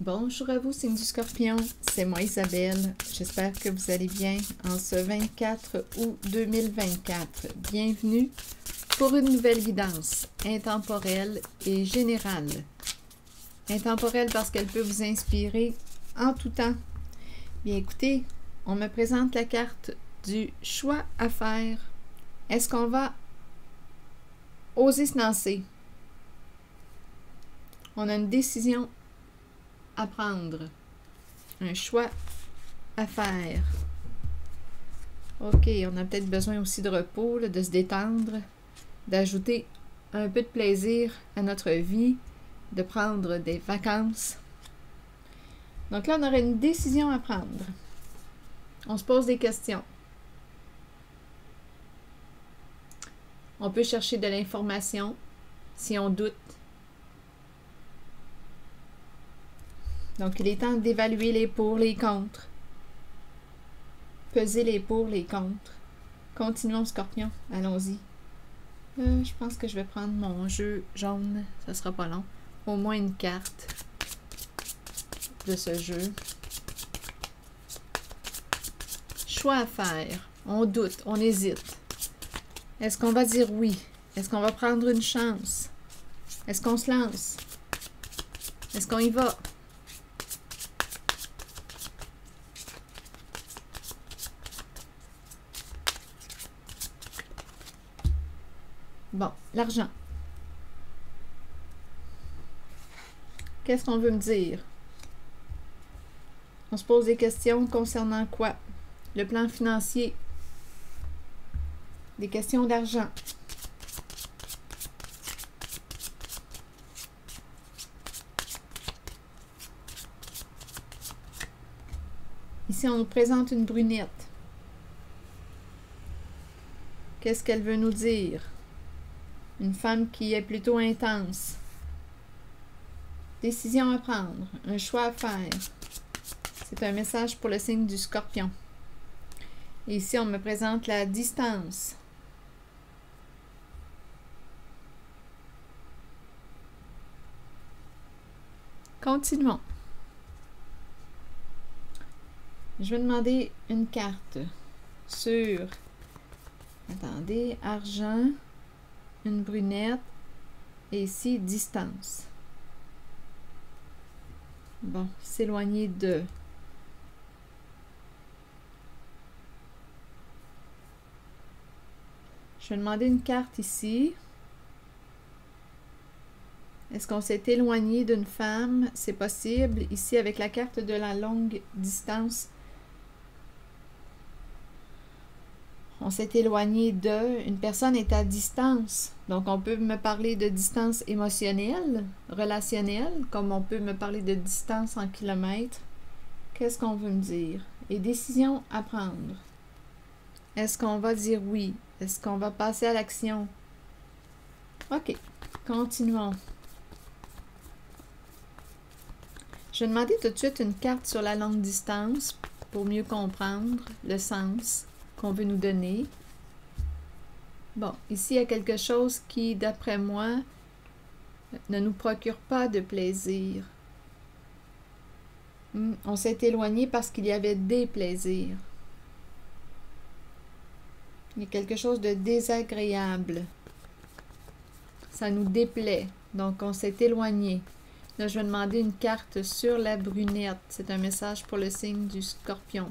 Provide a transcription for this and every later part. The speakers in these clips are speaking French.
Bonjour à vous, signe du Scorpion, c'est moi Isabelle. J'espère que vous allez bien en ce 24 août 2024. Bienvenue pour une nouvelle guidance intemporelle et générale. Intemporelle parce qu'elle peut vous inspirer en tout temps. Bien écoutez, on me présente la carte du choix à faire. Est-ce qu'on va oser se lancer? On a une décision à prendre, un choix à faire. Ok, on a peut-être besoin aussi de repos, là, de se détendre, d'ajouter un peu de plaisir à notre vie, de prendre des vacances. Donc là, on aurait une décision à prendre. On se pose des questions. On peut chercher de l'information si on doute. Donc, il est temps d'évaluer les pour, les contre. Peser les pour, les contre. Continuons, Scorpion. Allons-y. Je pense que je vais prendre mon jeu jaune. Ça sera pas long. Au moins une carte de ce jeu. Choix à faire. On doute, on hésite. Est-ce qu'on va dire oui? Est-ce qu'on va prendre une chance? Est-ce qu'on se lance? Est-ce qu'on y va? Bon, l'argent. Qu'est-ce qu'on veut me dire? On se pose des questions concernant quoi? Le plan financier. Des questions d'argent. Ici, on nous présente une brunette. Qu'est-ce qu'elle veut nous dire? Une femme qui est plutôt intense. Décision à prendre. Un choix à faire. C'est un message pour le signe du Scorpion. Et ici, on me présente la distance. Continuons. Je vais demander une carte sur, attendez, argent, une brunette, et ici, distance. Bon, s'éloigner de. Je vais demander une carte ici. Est-ce qu'on s'est éloigné d'une femme? C'est possible. Ici, avec la carte de la longue distance, on s'est éloigné de. Une personne est à distance. Donc, on peut me parler de distance émotionnelle, relationnelle, comme on peut me parler de distance en kilomètres. Qu'est-ce qu'on veut me dire? Et décision à prendre. Est-ce qu'on va dire oui? Est-ce qu'on va passer à l'action? OK. Continuons. Je vais demander tout de suite une carte sur la longue distance pour mieux comprendre le sens qu'on veut nous donner. Bon, ici, il y a quelque chose qui, d'après moi, ne nous procure pas de plaisir. On s'est éloigné parce qu'il y avait des plaisirs. Il y a quelque chose de désagréable. Ça nous déplaît. Donc, on s'est éloigné. Là, je vais demander une carte sur la brunette. C'est un message pour le signe du Scorpion.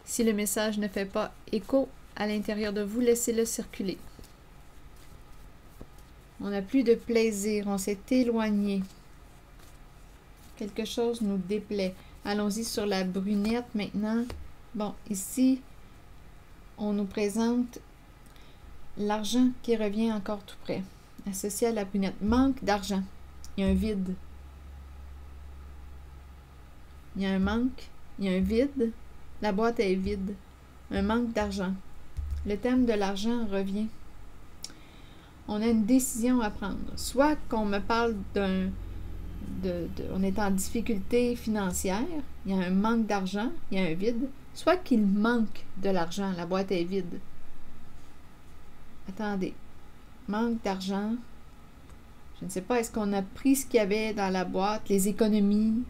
Si le message ne fait pas écho à l'intérieur de vous, laissez-le circuler. On n'a plus de plaisir. On s'est éloigné. Quelque chose nous déplaît. Allons-y sur la brunette maintenant. Bon, ici, on nous présente l'argent qui revient encore tout près. Associé à la brunette. Manque d'argent. Il y a un vide. Il y a un manque. Il y a un vide. La boîte est vide. Un manque d'argent. Le thème de l'argent revient. On a une décision à prendre. Soit qu'on me parle on est en difficulté financière, il y a un manque d'argent, il y a un vide, soit qu'il manque de l'argent, la boîte est vide. Attendez, manque d'argent, je ne sais pas, est-ce qu'on a pris ce qu'il y avait dans la boîte, les économies,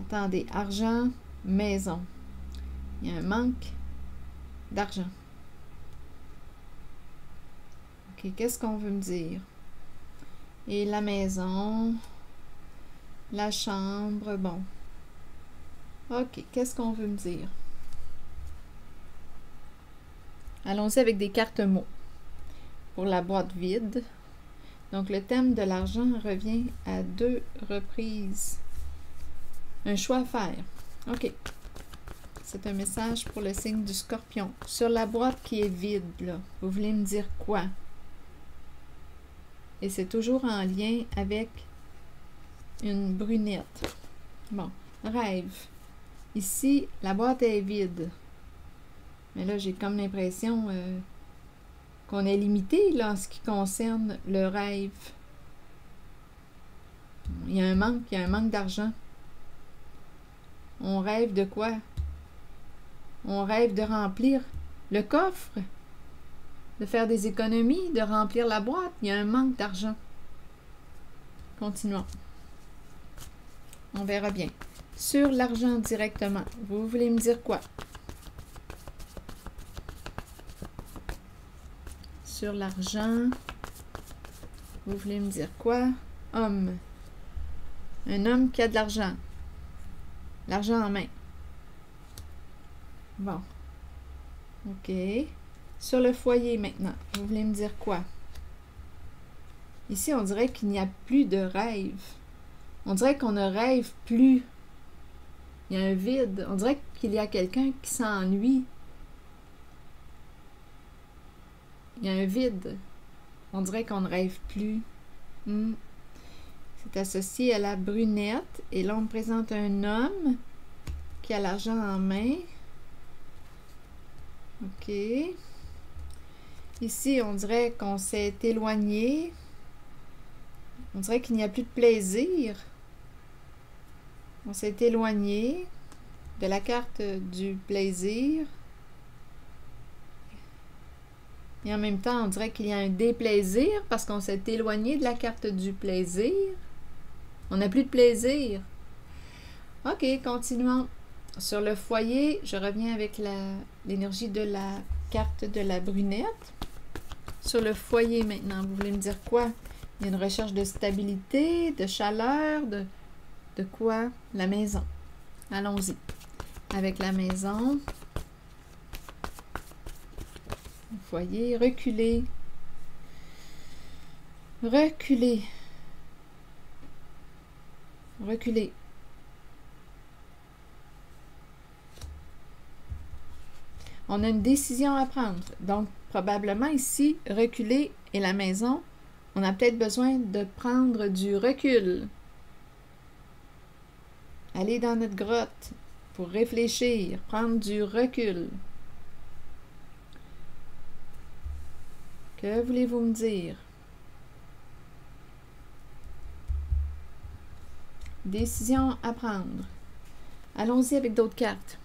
Attendez, argent, maison. Il y a un manque d'argent. OK, qu'est-ce qu'on veut me dire? Et la maison, la chambre, bon. OK, qu'est-ce qu'on veut me dire? Allons-y avec des cartes mots pour la boîte vide. Donc, le thème de l'argent revient à 2 reprises. Un choix à faire. OK. C'est un message pour le signe du Scorpion. Sur la boîte qui est vide, là, vous voulez me dire quoi? Et c'est toujours en lien avec une brunette. Bon, rêve. Ici, la boîte est vide. Mais là, j'ai comme l'impression qu'on est limité là, en ce qui concerne le rêve. Il y a un manque d'argent. On rêve de quoi? On rêve de remplir le coffre, de faire des économies, de remplir la boîte. Il y a un manque d'argent. Continuons. On verra bien. Sur l'argent directement, vous voulez me dire quoi? Sur l'argent, vous voulez me dire quoi? Homme. Un homme qui a de l'argent. L'argent en main. Bon. OK. Sur le foyer maintenant, vous voulez me dire quoi? Ici, on dirait qu'il n'y a plus de rêve. On dirait qu'on ne rêve plus. Il y a un vide. On dirait qu'il y a quelqu'un qui s'ennuie. Il y a un vide. On dirait qu'on ne rêve plus. C'est associé à la brunette. Et là, on me présente un homme qui a l'argent en main. OK. Ici, on dirait qu'on s'est éloigné. On dirait qu'il n'y a plus de plaisir. On s'est éloigné de la carte du plaisir. Et en même temps, on dirait qu'il y a un déplaisir parce qu'on s'est éloigné de la carte du plaisir. On n'a plus de plaisir. OK, continuons. Sur le foyer, je reviens avec l'énergie de la carte de la brunette. Sur le foyer maintenant, vous voulez me dire quoi? Il y a une recherche de stabilité, de chaleur, de quoi? La maison. Allons-y. Avec la maison. Le foyer, reculer. Reculer. Reculer. On a une décision à prendre. Donc, probablement ici, reculer et la maison, on a peut-être besoin de prendre du recul. Aller dans notre grotte pour réfléchir, prendre du recul. Que voulez-vous me dire? Décision à prendre. Allons-y avec d'autres cartes.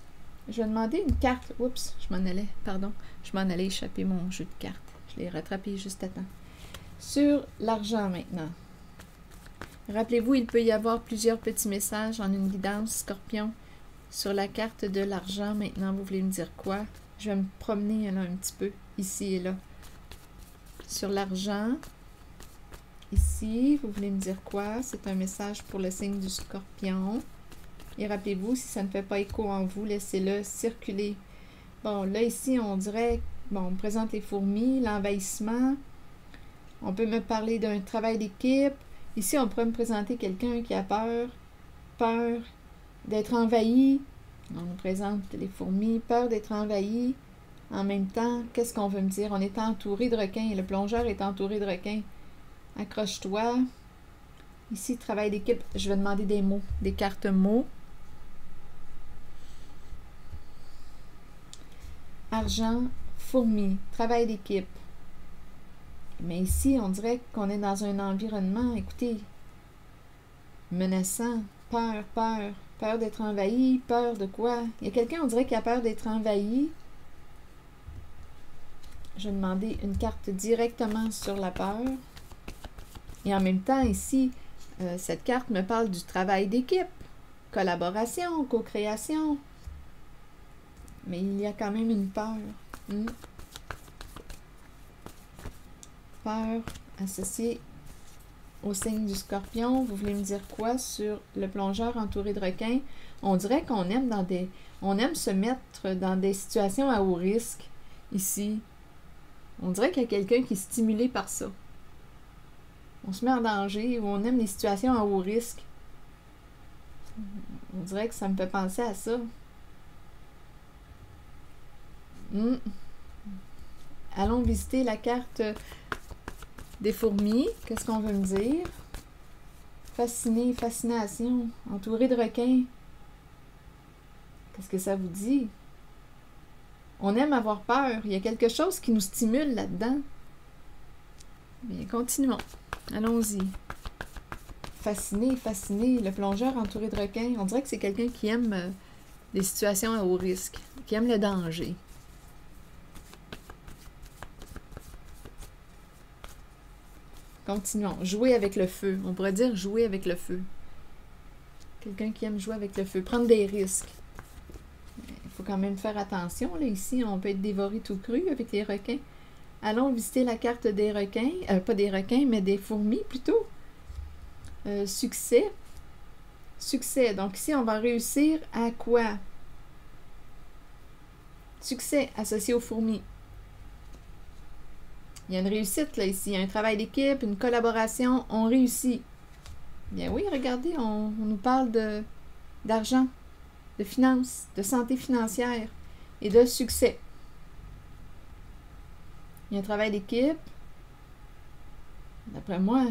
Je vais demander une carte. Oups, je m'en allais, pardon. Je m'en allais échapper mon jeu de cartes. Je l'ai rattrapé juste à temps. Sur l'argent maintenant. Rappelez-vous, il peut y avoir plusieurs petits messages en une guidance Scorpion. Sur la carte de l'argent, maintenant, vous voulez me dire quoi? Je vais me promener là un petit peu, ici et là. Sur l'argent, ici, vous voulez me dire quoi? C'est un message pour le signe du Scorpion. Et rappelez-vous, si ça ne fait pas écho en vous, laissez-le circuler. Bon, là, ici, on dirait, bon, on me présente les fourmis, l'envahissement. On peut me parler d'un travail d'équipe. Ici, on pourrait me présenter quelqu'un qui a peur d'être envahi. On nous présente les fourmis, peur d'être envahi. En même temps, qu'est-ce qu'on veut me dire? On est entouré de requins. Le plongeur est entouré de requins. Accroche-toi. Ici, travail d'équipe. Je vais demander des mots, des cartes mots. Argent, fourmi, travail d'équipe. Mais ici, on dirait qu'on est dans un environnement, écoutez, menaçant, peur d'être envahi, peur de quoi? Il y a quelqu'un, on dirait, qui a peur d'être envahi. Je vais demander une carte directement sur la peur. Et en même temps, ici, cette carte me parle du travail d'équipe. collaboration, co-création. Mais il y a quand même une peur. Peur associée au signe du Scorpion. Vous voulez me dire quoi sur le plongeur entouré de requins? On dirait qu'on aime on aime se mettre dans des situations à haut risque ici. On dirait qu'il y a quelqu'un qui est stimulé par ça. On se met en danger ou on aime les situations à haut risque. On dirait que ça me fait penser à ça. Allons visiter la carte des fourmis. Qu'est-ce qu'on veut me dire? Fasciné, fascination, entouré de requins. Qu'est-ce que ça vous dit? On aime avoir peur. Il y a quelque chose qui nous stimule là-dedans. Bien, continuons. Allons-y. Fasciné, fasciné. Le plongeur entouré de requins. On dirait que c'est quelqu'un qui aime les situations à haut risque, qui aime le danger. Continuons. Jouer avec le feu. On pourrait dire jouer avec le feu. Quelqu'un qui aime jouer avec le feu. Prendre des risques. Il faut quand même faire attention. Là, ici, on peut être dévoré tout cru avec les requins. Allons visiter la carte des requins. Pas des requins, mais des fourmis plutôt. Succès. Succès. Donc ici, on va réussir à quoi? Succès associé aux fourmis. Il y a une réussite là ici, il y a un travail d'équipe, une collaboration, on réussit. Bien oui, regardez, on nous parle d'argent, de finances, de santé financière et de succès. Il y a un travail d'équipe. D'après moi,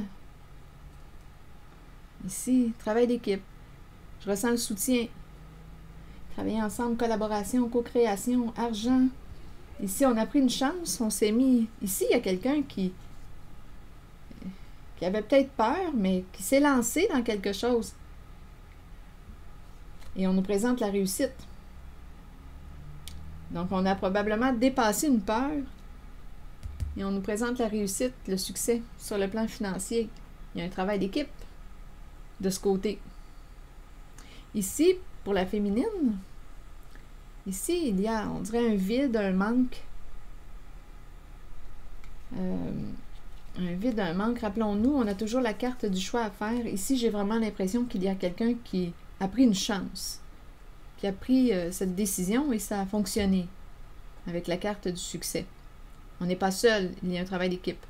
ici, travail d'équipe. Je ressens le soutien. Travailler ensemble, collaboration, co-création, argent. Ici, on a pris une chance, on s'est mis... Ici, il y a quelqu'un qui avait peut-être peur, mais qui s'est lancé dans quelque chose. Et on nous présente la réussite. Donc, on a probablement dépassé une peur. Et on nous présente la réussite, le succès sur le plan financier. Il y a un travail d'équipe de ce côté. Ici, pour la féminine, ici, il y a, on dirait, un vide, un manque. Un vide, un manque. Rappelons-nous, on a toujours la carte du choix à faire. Ici, j'ai vraiment l'impression qu'il y a quelqu'un qui a pris une chance, qui a pris cette décision et ça a fonctionné avec la carte du succès. On n'est pas seul, il y a un travail d'équipe.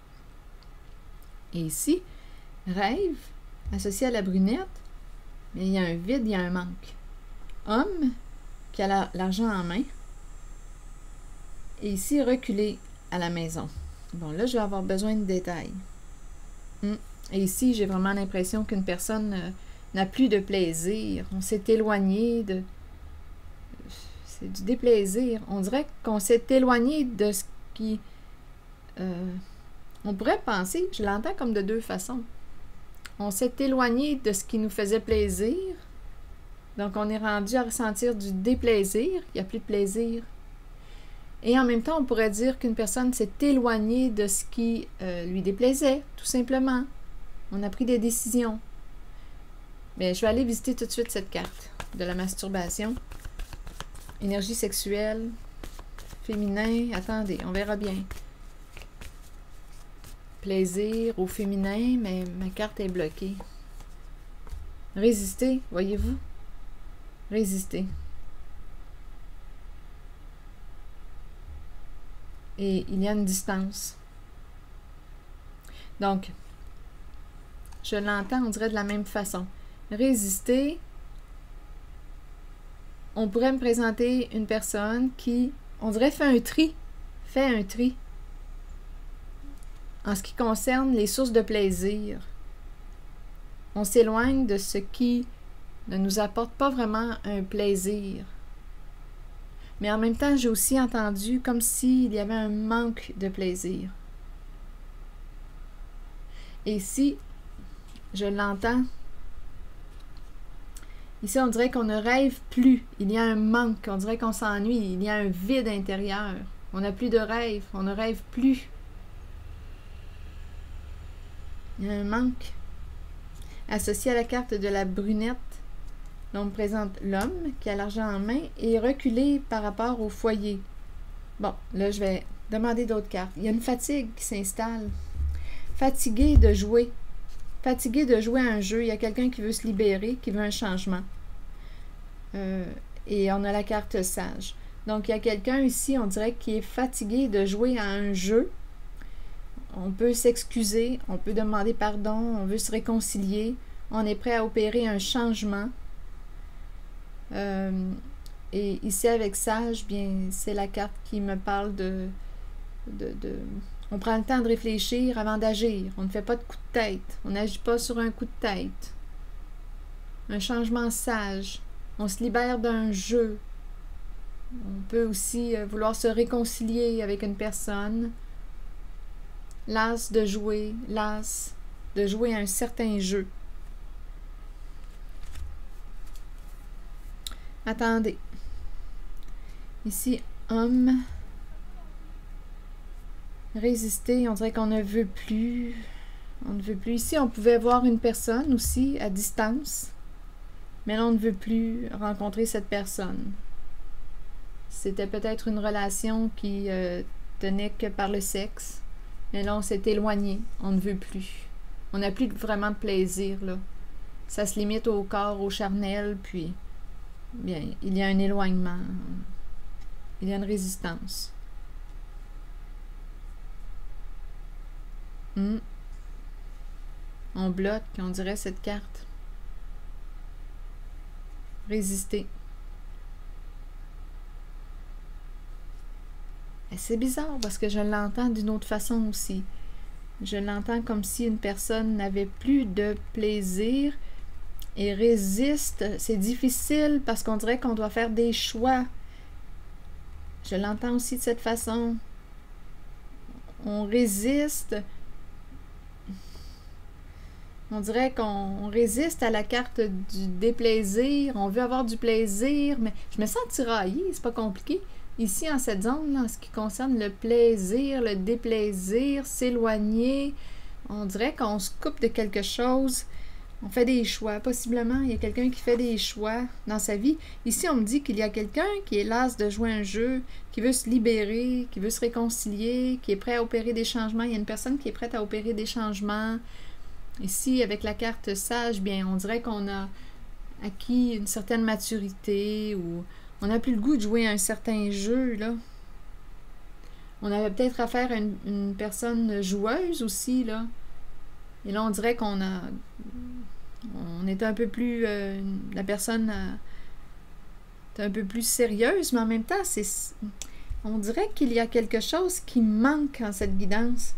Et ici, rêve, associé à la brunette, mais il y a un vide, il y a un manque. Homme, qui a l'argent en main. Et ici, reculé à la maison. Bon, là, je vais avoir besoin de détails. Et ici, j'ai vraiment l'impression qu'une personne n'a plus de plaisir. On s'est éloigné de... C'est du déplaisir. On dirait qu'on s'est éloigné de ce qui... on pourrait penser, je l'entends comme de deux façons. On s'est éloigné de ce qui nous faisait plaisir. Donc, on est rendu à ressentir du déplaisir. Il n'y a plus de plaisir. Et en même temps, on pourrait dire qu'une personne s'est éloignée de ce qui lui déplaisait, tout simplement. On a pris des décisions. Bien, je vais aller visiter tout de suite cette carte de la masturbation. Énergie sexuelle, féminin. Attendez, on verra bien. Plaisir au féminin, mais ma carte est bloquée. Résister, voyez-vous? Résister. Et il y a une distance. Donc, je l'entends, on dirait de la même façon. Résister, on pourrait me présenter une personne qui, on dirait, fait un tri en ce qui concerne les sources de plaisir. On s'éloigne de ce qui ne nous apporte pas vraiment un plaisir. Mais en même temps, j'ai aussi entendu comme s'il y avait un manque de plaisir. Et ici, je l'entends. Ici, on dirait qu'on ne rêve plus. Il y a un manque. On dirait qu'on s'ennuie. Il y a un vide intérieur. On n'a plus de rêve. On ne rêve plus. Il y a un manque. Associé à la carte de la brunette, Là, on me présente l'homme qui a l'argent en main et reculé par rapport au foyer. Bon, là, je vais demander d'autres cartes. Il y a une fatigue qui s'installe. Fatigué de jouer. Fatigué de jouer à un jeu. Il y a quelqu'un qui veut se libérer, qui veut un changement. Et on a la carte sage. Donc, il y a quelqu'un ici, on dirait, qui est fatigué de jouer à un jeu. On peut s'excuser, on peut demander pardon, on veut se réconcilier. On est prêt à opérer un changement. Et ici, avec sage, bien, c'est la carte qui me parle on prend le temps de réfléchir avant d'agir. On ne fait pas de coup de tête. On n'agit pas sur un coup de tête. Un changement sage. On se libère d'un jeu. On peut aussi vouloir se réconcilier avec une personne. Las de jouer à un certain jeu. Attendez. Ici, homme. Résister, on dirait qu'on ne veut plus. On ne veut plus. Ici, on pouvait voir une personne aussi à distance. Mais là, on ne veut plus rencontrer cette personne. C'était peut-être une relation qui tenait que par le sexe. Mais là, on s'est éloigné. On ne veut plus. On n'a plus vraiment de plaisir, là. Ça se limite au corps, au charnel, puis, bien, il y a un éloignement. Il y a une résistance. On bloque, on dirait, cette carte. Résister. C'est bizarre parce que je l'entends d'une autre façon aussi. Je l'entends comme si une personne n'avait plus de plaisir et résiste. C'est difficile parce qu'on dirait qu'on doit faire des choix. Je l'entends aussi de cette façon. On résiste. On dirait qu'on résiste à la carte du déplaisir. On veut avoir du plaisir, mais je me sens tiraillée, c'est pas compliqué. Ici, en cette zone, en ce qui concerne le plaisir, le déplaisir, s'éloigner, on dirait qu'on se coupe de quelque chose. On fait des choix. Possiblement, il y a quelqu'un qui fait des choix dans sa vie. Ici, on me dit qu'il y a quelqu'un qui est las de jouer un jeu, qui veut se libérer, qui veut se réconcilier, qui est prêt à opérer des changements. Il y a une personne qui est prête à opérer des changements. Ici, avec la carte sage, bien, on dirait qu'on a acquis une certaine maturité ou on n'a plus le goût de jouer à un certain jeu, là. On avait peut-être affaire à une personne joueuse aussi, là. Et là, on dirait qu'on est un peu plus... la personne est un peu plus sérieuse, mais en même temps, on dirait qu'il y a quelque chose qui manque en cette guidance.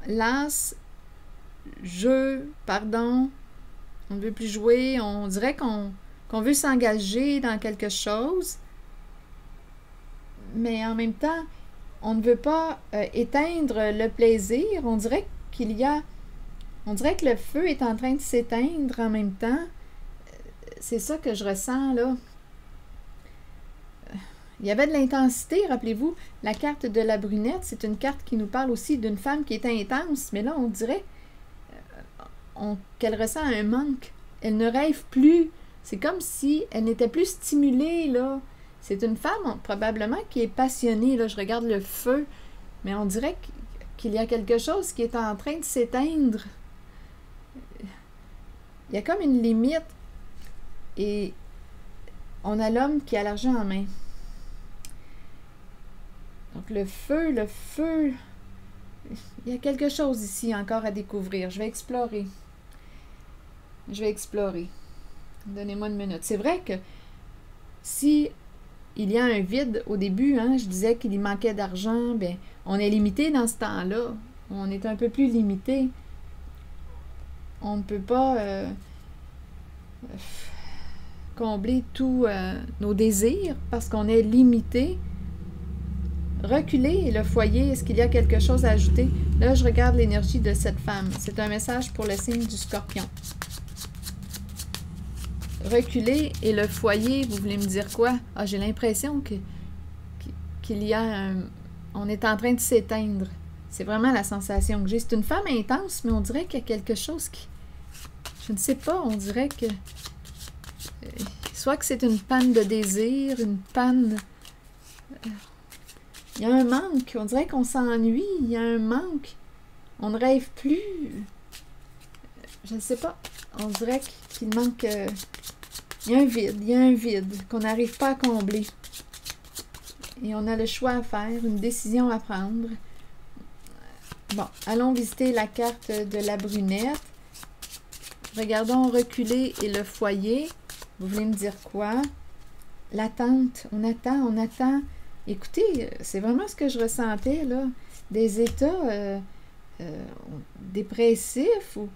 Las, jeu, pardon, on ne veut plus jouer, on dirait qu'on veut s'engager dans quelque chose, mais en même temps, on ne veut pas éteindre le plaisir. On dirait que le feu est en train de s'éteindre en même temps. C'est ça que je ressens, là. Il y avait de l'intensité, rappelez-vous, la carte de la brunette, c'est une carte qui nous parle aussi d'une femme qui est intense, mais là, on dirait qu'elle ressent un manque. Elle ne rêve plus. C'est comme si elle n'était plus stimulée, là. C'est une femme, probablement, qui est passionnée, là. Je regarde le feu, mais on dirait qu'il y a quelque chose qui est en train de s'éteindre. Il y a comme une limite. Et on a l'homme qui a l'argent en main. Donc, le feu, il y a quelque chose ici encore à découvrir. Je vais explorer. Donnez-moi une minute. C'est vrai que si il y a un vide au début, hein, je disais qu'il y manquait d'argent, bien, on est limité dans ce temps-là. On est un peu plus limité. On ne peut pas combler tous nos désirs parce qu'on est limité. Reculer le foyer, est-ce qu'il y a quelque chose à ajouter? Là, je regarde l'énergie de cette femme. C'est un message pour le signe du Scorpion. Reculer et le foyer, vous voulez me dire quoi? Ah, j'ai l'impression qu'il y a on est en train de s'éteindre. C'est vraiment la sensation que j'ai. C'est une femme intense, mais on dirait qu'il y a quelque chose je ne sais pas, on dirait que soit que c'est une panne de désir, une panne... il y a un manque, on dirait qu'on s'ennuie, il y a un manque, on ne rêve plus. Je ne sais pas, on dirait qu'il manque... il y a un vide qu'on n'arrive pas à combler. Et on a le choix à faire, une décision à prendre. Bon, allons visiter la carte de la brunette. Regardons reculer et le foyer. Vous voulez me dire quoi? L'attente, on attend. Écoutez, c'est vraiment ce que je ressentais, là. Des états dépressifs ou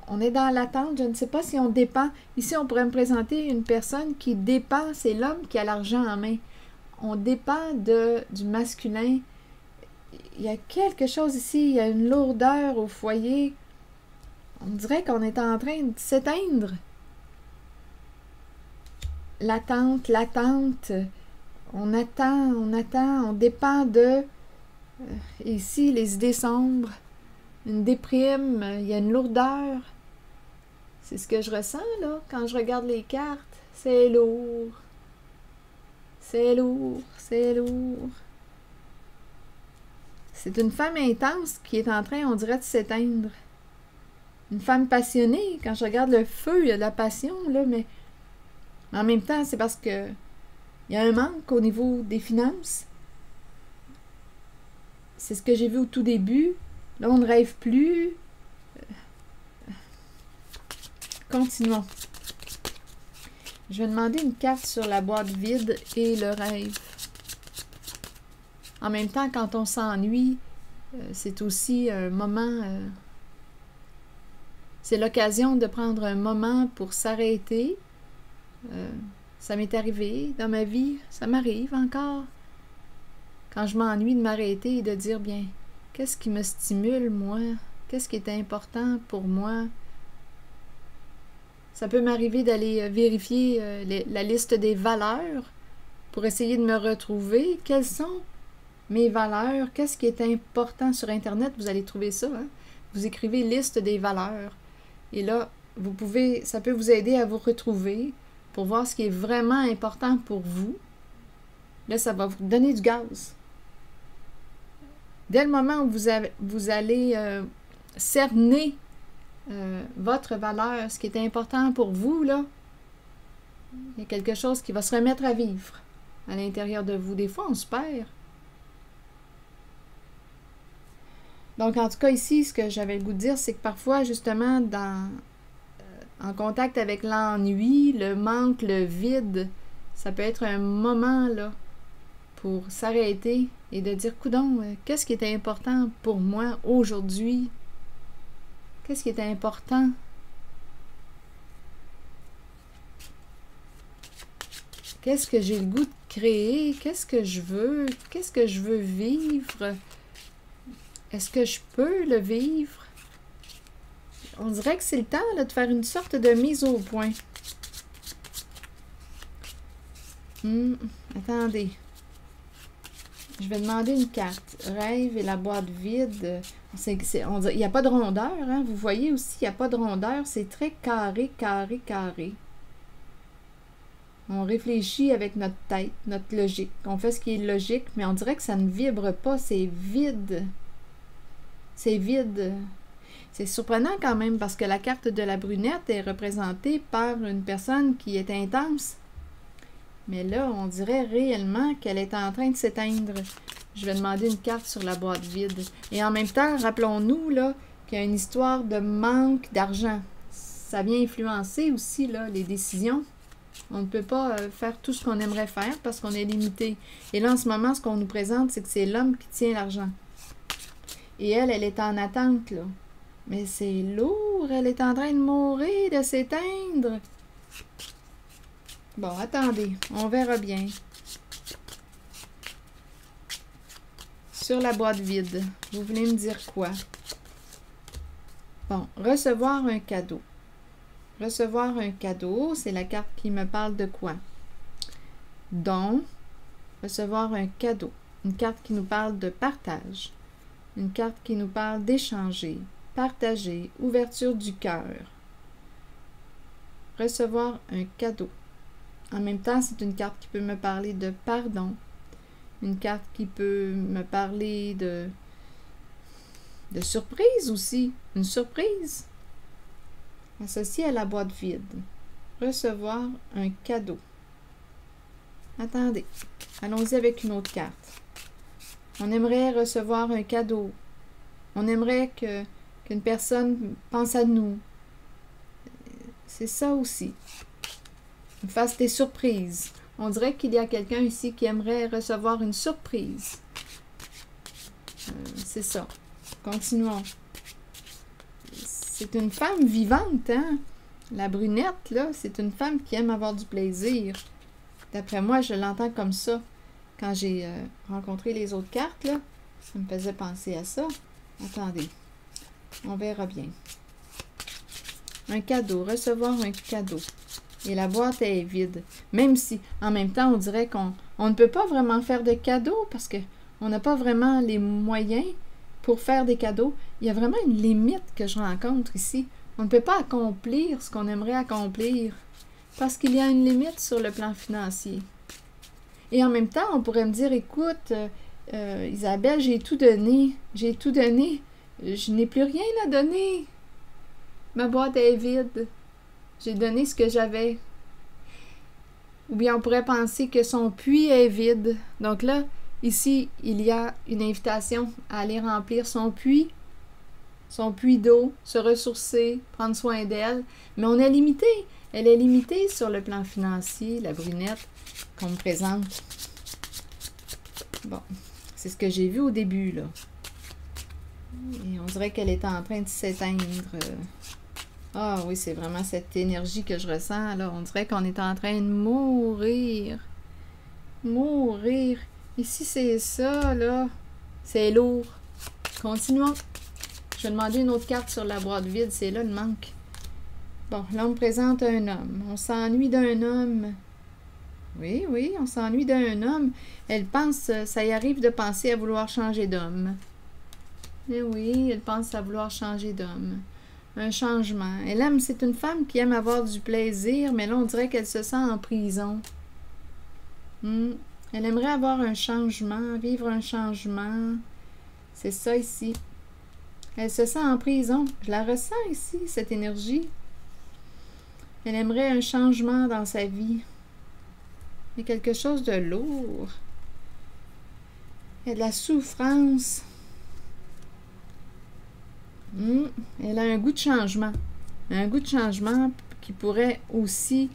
on est dans l'attente. Je ne sais pas si on dépend. Ici, on pourrait me présenter une personne qui dépend. C'est l'homme qui a l'argent en main. On dépend du masculin. Il y a quelque chose ici, il y a une lourdeur au foyer. On dirait qu'on est en train de s'éteindre. L'attente. On attend, on dépend de... ici, les idées sombres, une déprime, il y a une lourdeur. C'est ce que je ressens, là, quand je regarde les cartes. C'est lourd. C'est lourd. C'est une femme intense qui est en train, on dirait, de s'éteindre. Une femme passionnée. Quand je regarde le feu, il y a de la passion, là, mais en même temps, c'est parce que il y a un manque au niveau des finances. C'est ce que j'ai vu au tout début. Là, on ne rêve plus. Continuons. Je vais demander une carte sur la boîte vide et le rêve. En même temps, quand on s'ennuie, c'est aussi un moment... c'est l'occasion de prendre un moment pour s'arrêter. Ça m'est arrivé dans ma vie, ça m'arrive encore. Quand je m'ennuie de m'arrêter et de dire, bien, qu'est-ce qui me stimule, moi? Qu'est-ce qui est important pour moi? Ça peut m'arriver d'aller vérifier la liste des valeurs pour essayer de me retrouver. Quelles sont mes valeurs? Qu'est-ce qui est important sur Internet? Vous allez trouver ça, hein? Vous écrivez liste des valeurs. Et là, ça peut vous aider à vous retrouver pour voir ce qui est vraiment important pour vous. Là, ça va vous donner du gaz. Dès le moment où vous allez cerner votre valeur, ce qui est important pour vous, là, il y a quelque chose qui va se remettre à vivre à l'intérieur de vous. Des fois, on se perd. Donc, en tout cas, ici, ce que j'avais le goût de dire, c'est que parfois, justement, en contact avec l'ennui, le manque, le vide, ça peut être un moment, là, pour s'arrêter et de dire, coudonc, qu'est-ce qui est important pour moi aujourd'hui? Qu'est-ce qui est important? Qu'est-ce que j'ai le goût de créer? Qu'est-ce que je veux? Qu'est-ce que je veux vivre? Est-ce que je peux le vivre? On dirait que c'est le temps là, de faire une sorte de mise au point. Attendez. Je vais demander une carte. Rêve et la boîte vide. Il n'y a pas de rondeur. Hein? Vous voyez aussi, il n'y a pas de rondeur. C'est très carré. On réfléchit avec notre tête, notre logique. On fait ce qui est logique, mais on dirait que ça ne vibre pas. C'est vide. C'est vide. C'est surprenant quand même parce que la carte de la brunette est représentée par une personne qui est intense. Mais là, on dirait réellement qu'elle est en train de s'éteindre. Je vais demander une carte sur la boîte vide. Et en même temps, rappelons-nous là qu'il y a une histoire de manque d'argent. Ça vient influencer aussi là, les décisions. On ne peut pas faire tout ce qu'on aimerait faire parce qu'on est limité. Et là, en ce moment, ce qu'on nous présente, c'est que c'est l'homme qui tient l'argent. Et elle est en attente, là. Mais c'est lourd, elle est en train de mourir, de s'éteindre. Bon, attendez, on verra bien. Sur la boîte vide, vous voulez me dire quoi? Bon, recevoir un cadeau. Recevoir un cadeau, c'est la carte qui me parle de quoi? Don, recevoir un cadeau. Une carte qui nous parle de partage. Une carte qui nous parle d'échanger, partager, ouverture du cœur. recevoir un cadeau. En même temps, c'est une carte qui peut me parler de pardon. Une carte qui peut me parler de surprise aussi. Une surprise associée à la boîte vide. Recevoir un cadeau. Attendez, allons-y avec une autre carte. On aimerait recevoir un cadeau. On aimerait qu'une personne pense à nous. C'est ça aussi. On fasse des surprises. On dirait qu'il y a quelqu'un ici qui aimerait recevoir une surprise. C'est ça. Continuons. C'est une femme vivante, hein? La brunette, là, c'est une femme qui aime avoir du plaisir. D'après moi, je l'entends comme ça. Quand j'ai rencontré les autres cartes, là, ça me faisait penser à ça. Attendez, on verra bien. Un cadeau, recevoir un cadeau. Et la boîte est vide. Même si, en même temps, on dirait qu'on ne peut pas vraiment faire de cadeaux parce qu'on n'a pas vraiment les moyens pour faire des cadeaux. Il y a vraiment une limite que je rencontre ici. On ne peut pas accomplir ce qu'on aimerait accomplir parce qu'il y a une limite sur le plan financier. Et en même temps, on pourrait me dire, écoute, Isabelle, j'ai tout donné. J'ai tout donné. Je n'ai plus rien à donner. Ma boîte est vide. J'ai donné ce que j'avais. Ou bien on pourrait penser que son puits est vide. Donc là, ici, il y a une invitation à aller remplir son puits d'eau, se ressourcer, prendre soin d'elle. Mais on est limité. Elle est limitée sur le plan financier, la brunette qu'on me présente. Bon, c'est ce que j'ai vu au début, là. Et on dirait qu'elle est en train de s'éteindre. Ah oui, c'est vraiment cette énergie que je ressens, là. On dirait qu'on est en train de mourir. Mourir. Ici, c'est ça, là. C'est lourd. Continuons. Je vais demander une autre carte sur la boîte vide. C'est là le manque. Bon, là, on me présente un homme. On s'ennuie d'un homme. Oui, oui, on s'ennuie d'un homme. Elle pense, ça y arrive de penser à vouloir changer d'homme. Eh oui, elle pense à vouloir changer d'homme. Un changement. Elle aime, c'est une femme qui aime avoir du plaisir, mais là, on dirait qu'elle se sent en prison. Elle aimerait avoir un changement, vivre un changement. C'est ça ici. Elle se sent en prison. Je la ressens ici, cette énergie. Elle aimerait un changement dans sa vie. Il y a quelque chose de lourd. Il y a de la souffrance. Elle a un goût de changement. Un goût de changement qui pourrait aussi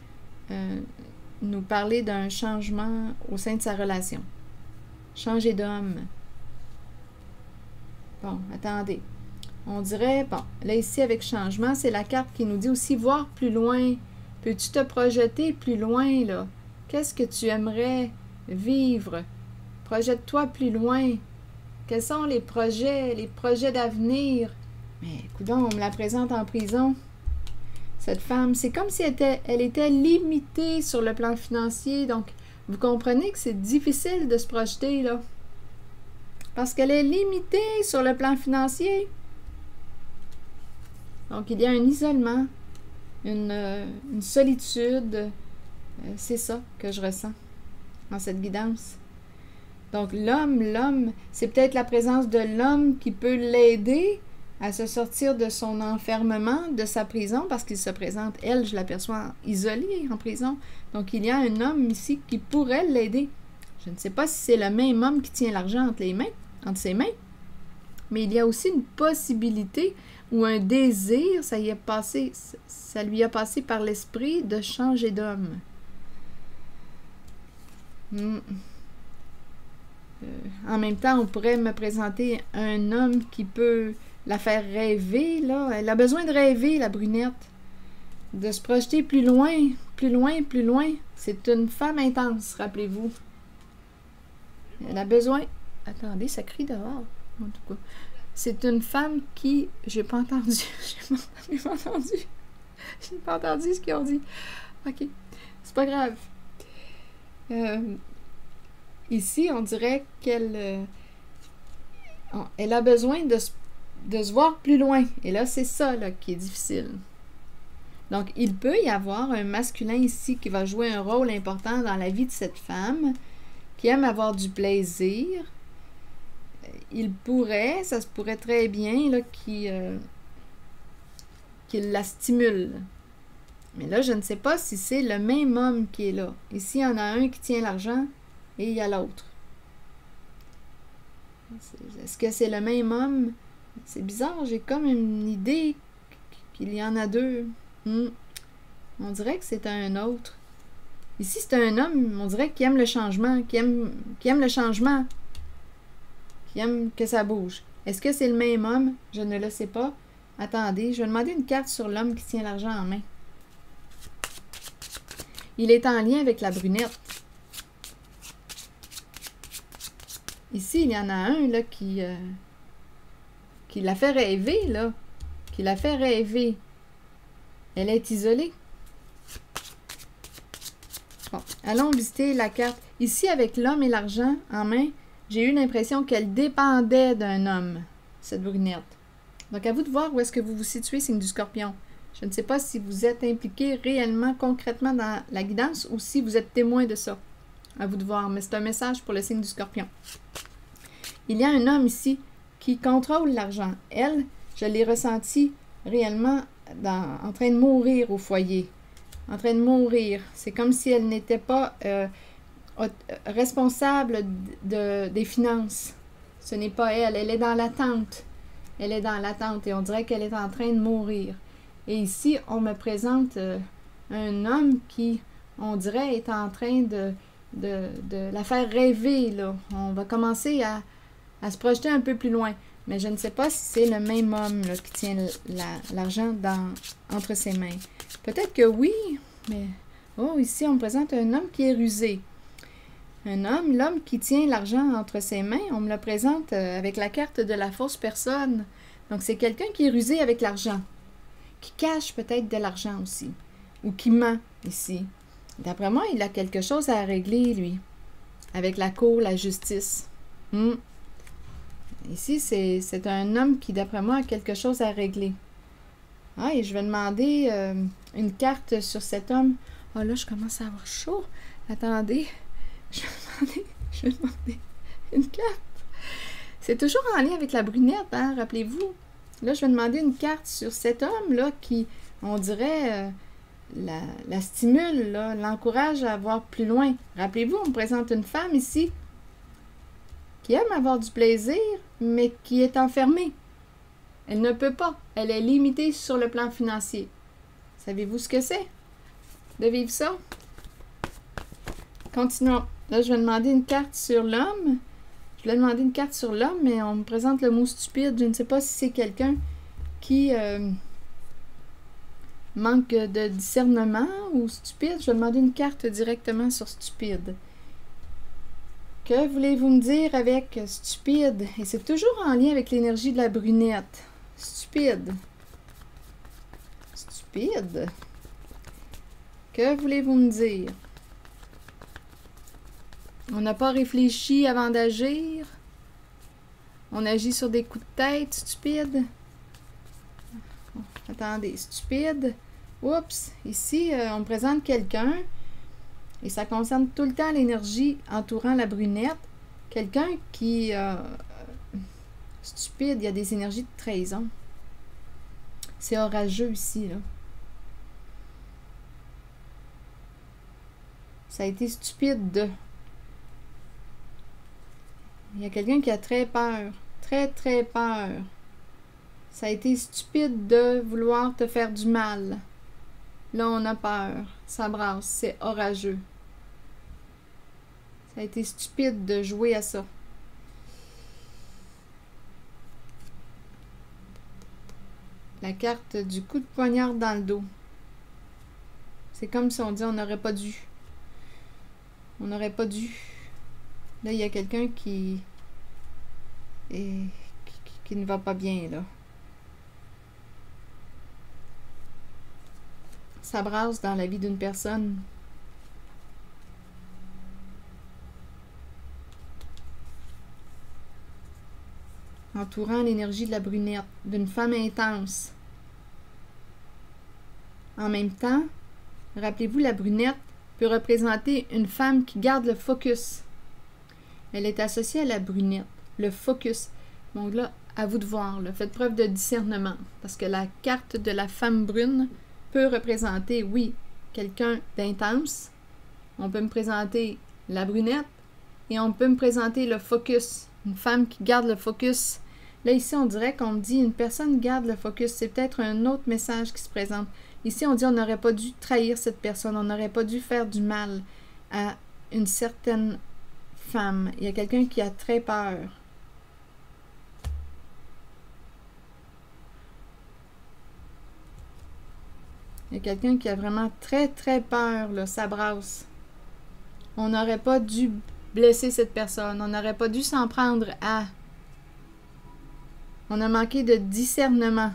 nous parler d'un changement au sein de sa relation. Changer d'homme. Bon, attendez. On dirait, bon, là ici avec changement, c'est la carte qui nous dit aussi voir plus loin. Peux-tu te projeter plus loin, là? Qu'est-ce que tu aimerais vivre? Projette-toi plus loin. Quels sont les projets d'avenir? Mais, coudonc, on me la présente en prison. Cette femme, c'est comme si elle était limitée sur le plan financier. Donc, vous comprenez que c'est difficile de se projeter, là. Parce qu'elle est limitée sur le plan financier. Donc, il y a un isolement, une solitude. C'est ça que je ressens dans cette guidance. Donc, l'homme, c'est peut-être la présence de l'homme qui peut l'aider à se sortir de son enfermement, de sa prison, parce qu'il se présente, elle, je l'aperçois isolée en prison. Donc, il y a un homme ici qui pourrait l'aider. Je ne sais pas si c'est le même homme qui tient l'argent entre ses mains, mais il y a aussi une possibilité ou un désir, ça lui a passé par l'esprit de changer d'homme. En même temps, on pourrait me présenter un homme qui peut la faire rêver, là. Elle a besoin de rêver, la brunette. De se projeter plus loin, plus loin, plus loin. C'est une femme intense, rappelez-vous. Elle a besoin... Attendez, ça crie dehors, en tout cas. C'est une femme qui... J'ai pas entendu. J'ai pas entendu. J'ai pas entendu ce qu'ils ont dit. OK. C'est pas grave. Ici, on dirait qu'elle... elle a besoin de se voir plus loin. Et là, c'est ça là, qui est difficile. Donc, il peut y avoir un masculin ici qui va jouer un rôle important dans la vie de cette femme, qui aime avoir du plaisir. Il pourrait, ça se pourrait très bien, là, qu'il la stimule. Mais là, je ne sais pas si c'est le même homme qui est là. Ici, il y en a un qui tient l'argent et il y a l'autre. Est-ce que c'est le même homme? C'est bizarre, j'ai comme une idée qu'il y en a deux. On dirait que c'est un autre. Ici, c'est un homme, on dirait qu'il aime le changement, qui aime le changement, qui aime que ça bouge. Est-ce que c'est le même homme? Je ne le sais pas. Attendez, je vais demander une carte sur l'homme qui tient l'argent en main. Il est en lien avec la brunette. Ici, il y en a un là, qui la fait rêver, là. Qui la fait rêver. Elle est isolée. Bon, allons visiter la carte. Ici, avec l'homme et l'argent en main, j'ai eu l'impression qu'elle dépendait d'un homme, cette brunette. Donc, à vous de voir où est-ce que vous vous situez, signe du Scorpion. Je ne sais pas si vous êtes impliqué réellement, concrètement dans la guidance ou si vous êtes témoin de ça. À vous de voir, mais c'est un message pour le signe du Scorpion. Il y a un homme ici qui contrôle l'argent. Elle, je l'ai ressentie réellement en train de mourir au foyer. En train de mourir. C'est comme si elle n'était pas responsable des finances. Ce n'est pas elle. Elle est dans l'attente. Elle est dans l'attente et on dirait qu'elle est en train de mourir. Et ici, on me présente un homme qui, on dirait, est en train de la faire rêver, là. On va commencer à se projeter un peu plus loin. Mais je ne sais pas si c'est le même homme là, qui tient l'argent entre ses mains. Peut-être que oui, mais... Oh, ici, on me présente un homme qui est rusé. L'homme qui tient l'argent entre ses mains, on me le présente avec la carte de la fausse personne. Donc, c'est quelqu'un qui est rusé avec l'argent, qui cache peut-être de l'argent aussi, ou qui ment ici. D'après moi, il a quelque chose à régler, lui, avec la cour, la justice. Ici, c'est un homme qui, d'après moi, a quelque chose à régler. Ah, et je vais demander une carte sur cet homme. Ah, là, je commence à avoir chaud. Attendez. Je vais demander une carte. C'est toujours en lien avec la brunette, hein, rappelez-vous. Là, je vais demander une carte sur cet homme-là qui, on dirait, la stimule, l'encourage à voir plus loin. Rappelez-vous, on me présente une femme ici qui aime avoir du plaisir, mais qui est enfermée. Elle ne peut pas. Elle est limitée sur le plan financier. Savez-vous ce que c'est de vivre ça? Continuons. Là, je vais demander une carte sur l'homme. Je vais demander une carte sur l'homme, mais on me présente le mot stupide. Je ne sais pas si c'est quelqu'un qui manque de discernement ou stupide. Je vais demander une carte directement sur stupide. Que voulez-vous me dire avec stupide? Et c'est toujours en lien avec l'énergie de la brunette. Stupide. Stupide. Que voulez-vous me dire? On n'a pas réfléchi avant d'agir. On agit sur des coups de tête, stupide. Attendez, stupide. Oups, ici, on me présente quelqu'un. Et ça concerne tout le temps l'énergie entourant la brunette. Quelqu'un qui... stupide, il y a des énergies de trahison. C'est orageux ici, là. Ça a été stupide de... Il y a quelqu'un qui a très peur. Très, très peur. Ça a été stupide de vouloir te faire du mal. Là, on a peur. Ça brasse. C'est orageux. Ça a été stupide de jouer à ça. La carte du coup de poignard dans le dos. C'est comme si on dit on n'aurait pas dû. On n'aurait pas dû. Là, il y a quelqu'un qui ne va pas bien, là. Ça brasse dans la vie d'une personne. Entourant l'énergie de la brunette, d'une femme intense. En même temps, rappelez-vous, la brunette peut représenter une femme qui garde le focus. Elle est associée à la brunette, le focus. Donc là, à vous de voir, là, faites preuve de discernement, parce que la carte de la femme brune peut représenter, oui, quelqu'un d'intense. On peut me présenter la brunette et on peut me présenter le focus, une femme qui garde le focus. Là, ici, on dirait qu'on me dit une personne garde le focus. C'est peut-être un autre message qui se présente. Ici, on dit on n'aurait pas dû trahir cette personne, on n'aurait pas dû faire du mal à une certaine femme. Il y a quelqu'un qui a très peur. Il y a quelqu'un qui a vraiment très, très peur, là, ça brasse. On n'aurait pas dû blesser cette personne, on n'aurait pas dû s'en prendre à... On a manqué de discernement.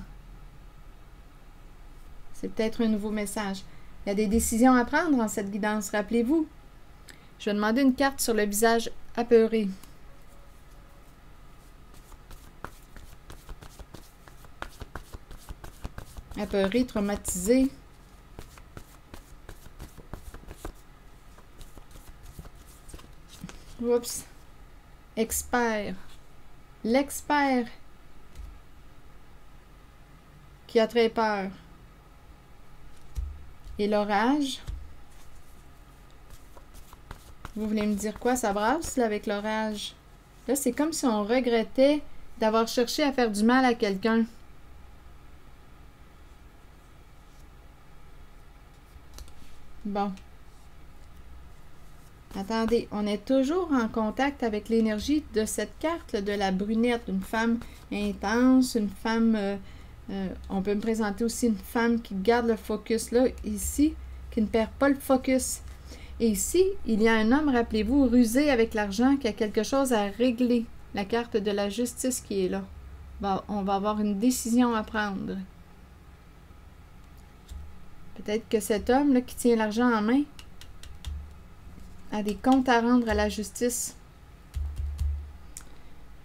C'est peut-être un nouveau message. Il y a des décisions à prendre en cette guidance, rappelez-vous. Je vais demander une carte sur le visage apeuré. Apeuré, traumatisé. Oups. Expert. L'expert qui a très peur. Et l'orage. Vous voulez me dire quoi? Ça brasse là, avec l'orage. Là, c'est comme si on regrettait d'avoir cherché à faire du mal à quelqu'un. Bon. Attendez, on est toujours en contact avec l'énergie de cette carte là, de la brunette. Une femme intense, une femme... on peut me présenter aussi une femme qui garde le focus là, ici, qui ne perd pas le focus. Et ici, il y a un homme, rappelez-vous, rusé avec l'argent, qui a quelque chose à régler. La carte de la justice qui est là. Bon, on va avoir une décision à prendre. Peut-être que cet homme là, qui tient l'argent en main a des comptes à rendre à la justice.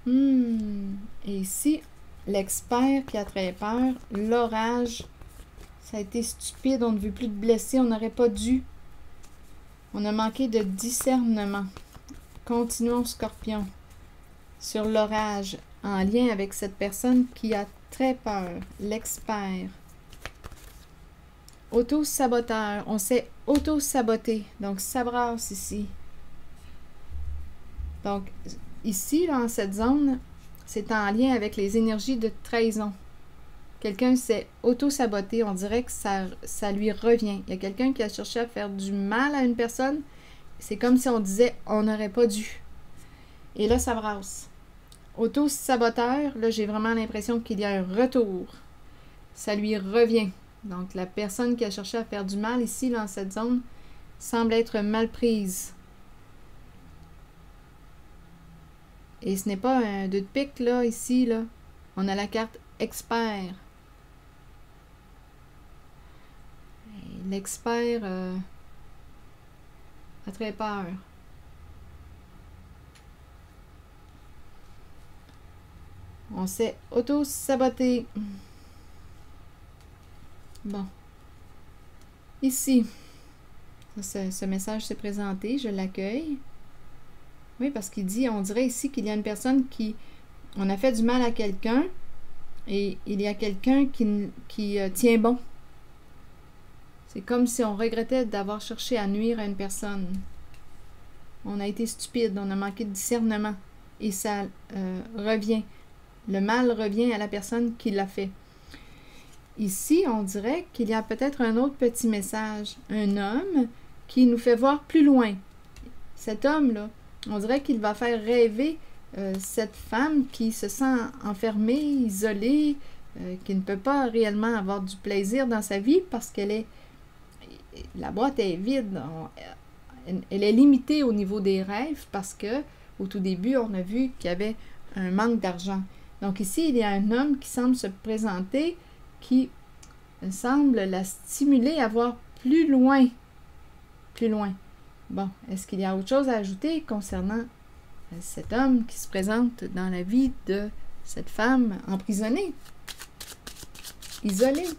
Et ici, l'expert qui a très peur, l'orage, ça a été stupide, on ne veut plus de blessés, on n'aurait pas dû. On a manqué de discernement. Continuons, Scorpion, sur l'orage, en lien avec cette personne qui a très peur, l'expert. Auto-saboteur, on s'est auto-saboté, donc ça brasse ici. Donc, ici, dans cette zone, c'est en lien avec les énergies de trahison. Quelqu'un s'est auto-saboté, on dirait que ça lui revient. Il y a quelqu'un qui a cherché à faire du mal à une personne. C'est comme si on disait « on n'aurait pas dû ». Et là, ça brasse. Auto-saboteur, là, j'ai vraiment l'impression qu'il y a un retour. Ça lui revient. Donc, la personne qui a cherché à faire du mal ici, dans cette zone, semble être mal prise. Et ce n'est pas un 2 de pique, là, ici, là. On a la carte expert. L'expert a très peur. On s'est auto-saboté. Bon. Ici, ce message s'est présenté, je l'accueille. Oui, parce qu'il dit, on dirait ici qu'il y a une personne qui... On a fait du mal à quelqu'un et il y a quelqu'un qui tient bon. C'est comme si on regrettait d'avoir cherché à nuire à une personne. On a été stupide, on a manqué de discernement. Et ça revient. Le mal revient à la personne qui l'a fait. Ici, on dirait qu'il y a peut-être un autre petit message. Un homme qui nous fait voir plus loin. Cet homme-là, on dirait qu'il va faire rêver cette femme qui se sent enfermée, isolée, qui ne peut pas réellement avoir du plaisir dans sa vie parce qu'elle est... La boîte est vide. Elle est limitée au niveau des rêves parce que au tout début, on a vu qu'il y avait un manque d'argent. Donc ici, il y a un homme qui semble se présenter, qui semble la stimuler à voir plus loin. Plus loin. Bon, est-ce qu'il y a autre chose à ajouter concernant cet homme qui se présente dans la vie de cette femme emprisonnée, isolée?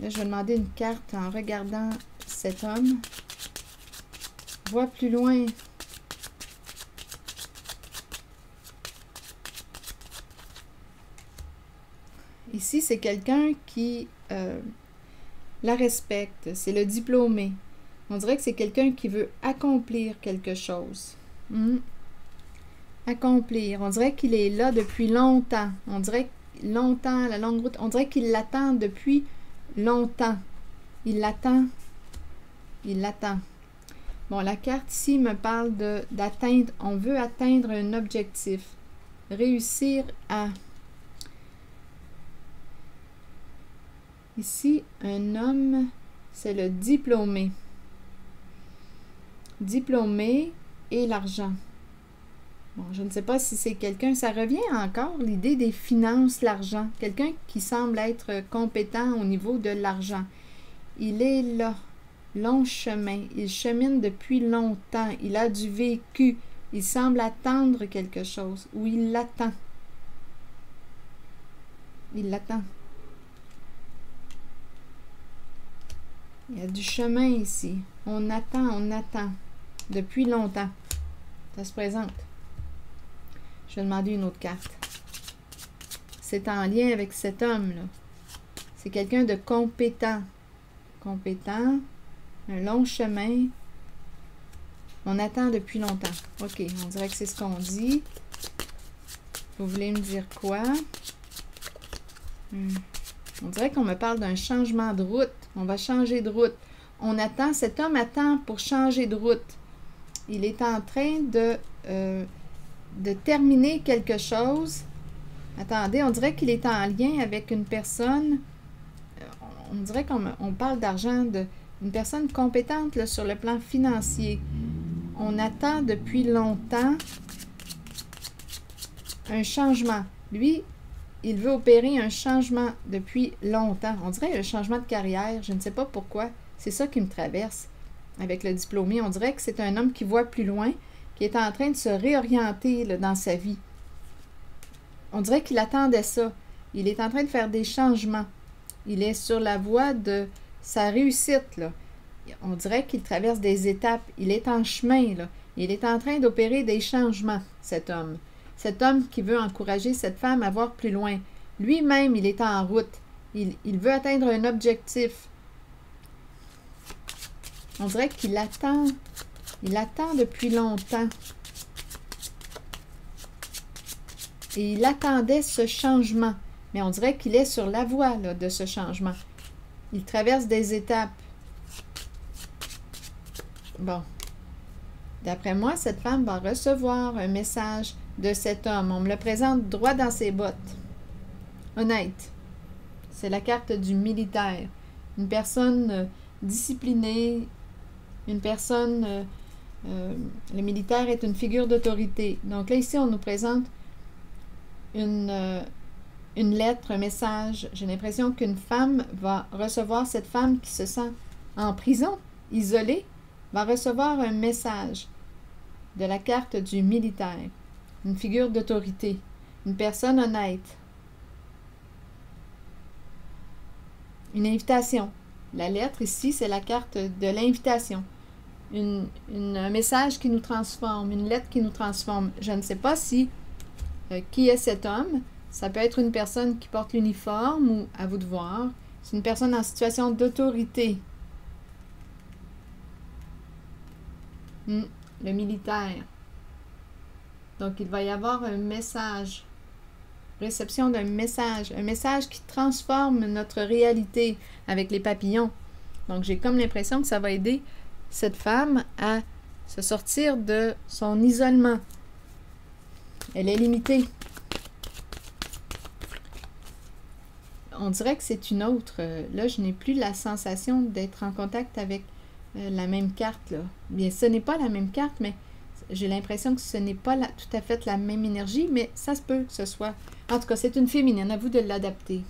Là, je vais demander une carte en regardant cet homme. Vois plus loin. Ici, c'est quelqu'un qui la respecte. C'est le diplômé. On dirait que c'est quelqu'un qui veut accomplir quelque chose. Accomplir. On dirait qu'il est là depuis longtemps. On dirait longtemps, la longue route. On dirait qu'il l'attend depuis longtemps. Il l'attend. Il l'attend. Bon, la carte ici me parle d'atteindre. On veut atteindre un objectif. Réussir à... Ici, un homme, c'est le diplômé. Diplômé et l'argent. Bon, je ne sais pas si c'est quelqu'un, ça revient encore, l'idée des finances, l'argent. Quelqu'un qui semble être compétent au niveau de l'argent. Il est là, long chemin, il chemine depuis longtemps, il a du vécu, il semble attendre quelque chose, ou il l'attend. Il l'attend. Il y a du chemin ici. On attend, depuis longtemps. Ça se présente. Je vais demander une autre carte. C'est en lien avec cet homme-là. C'est quelqu'un de compétent. Compétent. Un long chemin. On attend depuis longtemps. OK, on dirait que c'est ce qu'on dit. Vous voulez me dire quoi? On dirait qu'on me parle d'un changement de route. On va changer de route. On attend, cet homme attend pour changer de route. Il est en train de terminer quelque chose. Attendez, on dirait qu'il est en lien avec une personne. On dirait qu'on parle d'argent, d'une personne compétente là, sur le plan financier. On attend depuis longtemps un changement. Lui, il veut opérer un changement depuis longtemps. On dirait un changement de carrière. Je ne sais pas pourquoi. C'est ça qui me traverse avec le diplômé. On dirait que c'est un homme qui voit plus loin, qui est en train de se réorienter là, dans sa vie. On dirait qu'il attendait ça. Il est en train de faire des changements. Il est sur la voie de sa réussite, là. On dirait qu'il traverse des étapes. Il est en chemin, là. Il est en train d'opérer des changements, cet homme. Cet homme qui veut encourager cette femme à voir plus loin. Lui-même, il est en route. Il veut atteindre un objectif. On dirait qu'il attend. Il attend depuis longtemps. Et il attendait ce changement. Mais on dirait qu'il est sur la voie là, de ce changement. Il traverse des étapes. Bon. D'après moi, cette femme va recevoir un message de cet homme. On me le présente droit dans ses bottes. Honnête. C'est la carte du militaire. Une personne disciplinée. Une personne... le militaire est une figure d'autorité. Donc là, ici, on nous présente une lettre, un message. J'ai l'impression qu'une femme va recevoir, cette femme qui se sent en prison, isolée, va recevoir un message de la carte du militaire. Une figure d'autorité. Une personne honnête. Une invitation. La lettre ici, c'est la carte de l'invitation. Un message qui nous transforme, une lettre qui nous transforme. Je ne sais pas si qui est cet homme. Ça peut être une personne qui porte l'uniforme ou à vous de voir. C'est une personne en situation d'autorité. Le militaire. Donc, il va y avoir un message. Réception d'un message. Un message qui transforme notre réalité avec les papillons. Donc, j'ai comme l'impression que ça va aider cette femme à se sortir de son isolement. Elle est limitée. On dirait que c'est une autre. Là, je n'ai plus la sensation d'être en contact avec la même carte. Là. Bien, ce n'est pas la même carte, mais j'ai l'impression que ce n'est pas tout à fait la même énergie, mais ça se peut que ce soit... En tout cas, c'est une féminine. À vous de l'adapter.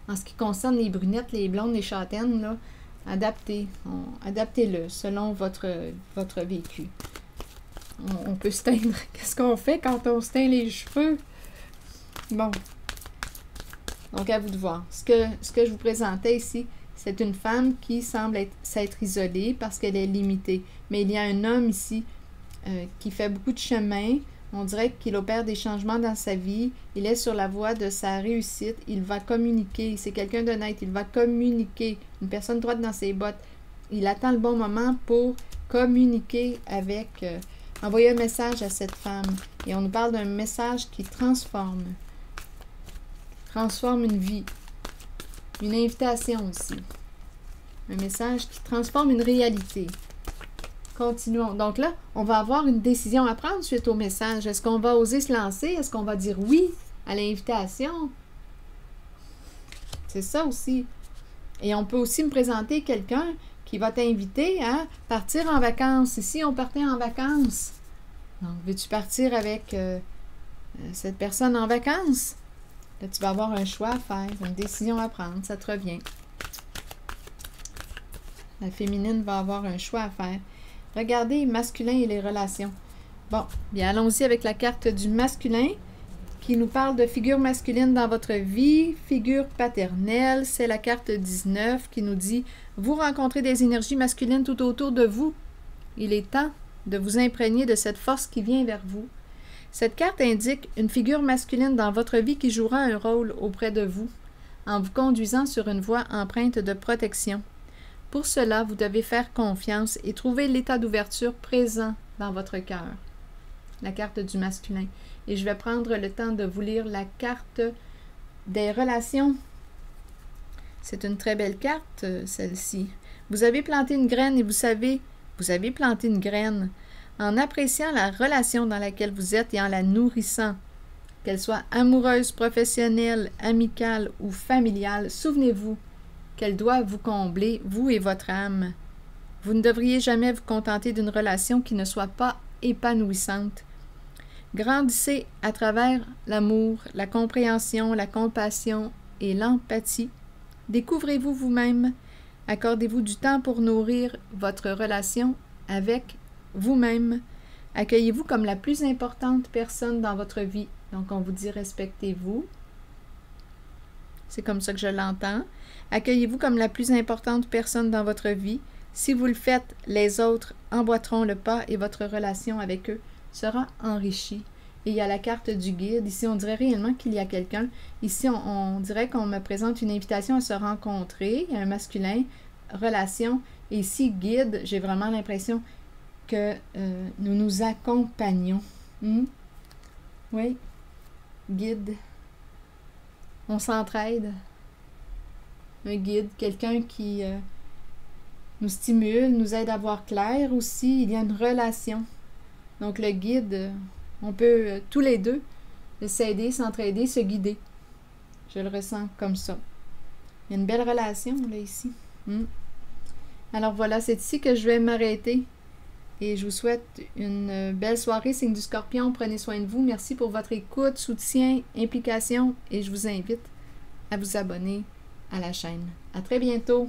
En ce qui concerne les brunettes, les blondes, les châtaines, là, adaptez-le selon votre vécu. On peut se teindre. Qu'est-ce qu'on fait quand on se teint les cheveux? Bon. Donc, à vous de voir. Ce que je vous présentais ici, c'est une femme qui semble s'être isolée parce qu'elle est limitée. Mais il y a un homme ici qui fait beaucoup de chemin. On dirait qu'il opère des changements dans sa vie. Il est sur la voie de sa réussite. Il va communiquer. C'est quelqu'un d'honnête. Il va communiquer. Une personne droite dans ses bottes. Il attend le bon moment pour communiquer avec... envoyer un message à cette femme. Et on nous parle d'un message qui transforme. Transforme une vie. Une invitation aussi. Un message qui transforme une réalité. Continuons. Donc là, on va avoir une décision à prendre suite au message. Est-ce qu'on va oser se lancer? Est-ce qu'on va dire oui à l'invitation? C'est ça aussi. Et on peut aussi me présenter quelqu'un qui va t'inviter à partir en vacances. Ici, on partait en vacances. Donc, veux-tu partir avec cette personne en vacances? Là, tu vas avoir un choix à faire, une décision à prendre. Ça te revient. La féminine va avoir un choix à faire. Regardez, masculin et les relations. Bon, bien, allons-y avec la carte du masculin qui nous parle de figure masculine dans votre vie, figure paternelle. C'est la carte 19 qui nous dit « Vous rencontrez des énergies masculines tout autour de vous. Il est temps de vous imprégner de cette force qui vient vers vous. » Cette carte indique une figure masculine dans votre vie qui jouera un rôle auprès de vous, en vous conduisant sur une voie empreinte de protection. Pour cela, vous devez faire confiance et trouver l'état d'ouverture présent dans votre cœur. La carte du masculin. Et je vais prendre le temps de vous lire la carte des relations. C'est une très belle carte, celle-ci. Vous avez planté une graine et vous savez, vous avez planté une graine. En appréciant la relation dans laquelle vous êtes et en la nourrissant, qu'elle soit amoureuse, professionnelle, amicale ou familiale, souvenez-vous qu'elle doit vous combler, vous et votre âme. Vous ne devriez jamais vous contenter d'une relation qui ne soit pas épanouissante. Grandissez à travers l'amour, la compréhension, la compassion et l'empathie. Découvrez-vous vous-même. Accordez-vous du temps pour nourrir votre relation avec vous-même. Accueillez-vous comme la plus importante personne dans votre vie. Donc, on vous dit respectez-vous. C'est comme ça que je l'entends. Accueillez-vous comme la plus importante personne dans votre vie. Si vous le faites, les autres emboîteront le pas et votre relation avec eux sera enrichie. Et il y a la carte du guide. Ici, on dirait réellement qu'il y a quelqu'un. Ici, on dirait qu'on me présente une invitation à se rencontrer. Il y a un masculin, relation. Et ici, guide, j'ai vraiment l'impression que nous nous accompagnons. Oui, guide. On s'entraide. Un guide, quelqu'un qui nous stimule, nous aide à voir clair aussi. Il y a une relation. Donc le guide, on peut tous les deux s'aider, s'entraider, se guider. Je le ressens comme ça. Il y a une belle relation là ici. Alors voilà, c'est ici que je vais m'arrêter. Et je vous souhaite une belle soirée, signe du Scorpion. Prenez soin de vous. Merci pour votre écoute, soutien, implication. Et je vous invite à vous abonner à la chaîne. À très bientôt!